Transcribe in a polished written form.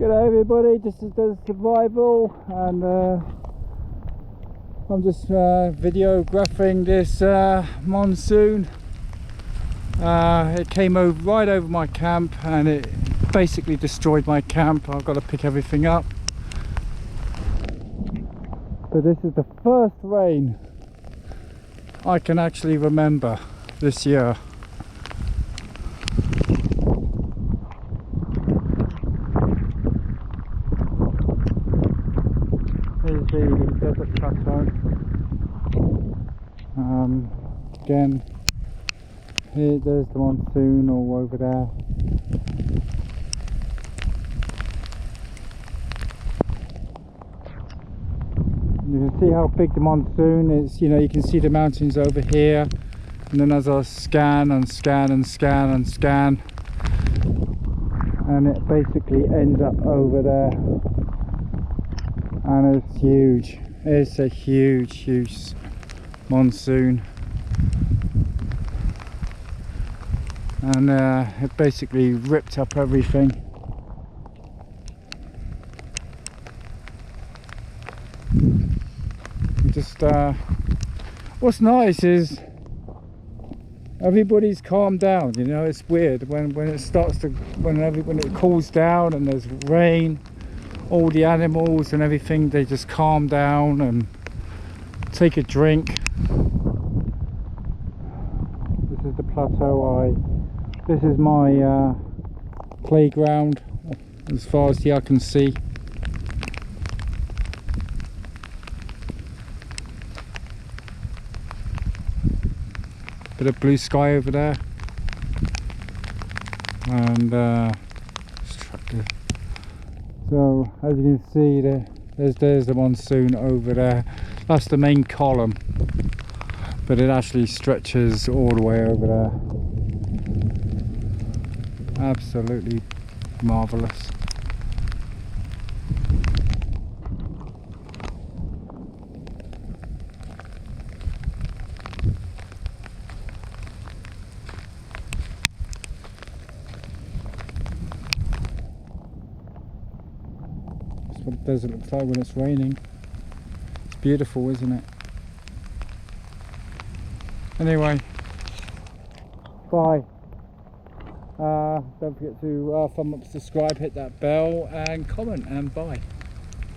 G'day everybody, this is the survival, and I'm just videographing this monsoon. It came right over my camp and it basically destroyed my camp. I've got to pick everything up. But this is the first rain I can actually remember this year. Here's the desert plateau. Again, there's the monsoon all over there. You can see how big the monsoon is. You know, you can see the mountains over here, and then as I scan and scan and scan and scan, and it basically ends up over there. And it's huge. It's a huge monsoon, and it basically ripped up everything. Just what's nice is everybody's calmed down. You know, it's weird when it starts to when it cools down and there's rain. All the animals and everything, they just calm down and take a drink. This is the plateau. This is my playground as far as the eye can see. Bit of blue sky over there, and so as you can see, there's the monsoon over there. That's the main column, but it actually stretches all the way over there. Absolutely marvelous. What the desert looks like when it's raining. It's beautiful, isn't it? Anyway, bye. Don't forget to thumb up, subscribe, hit that bell and comment, and bye.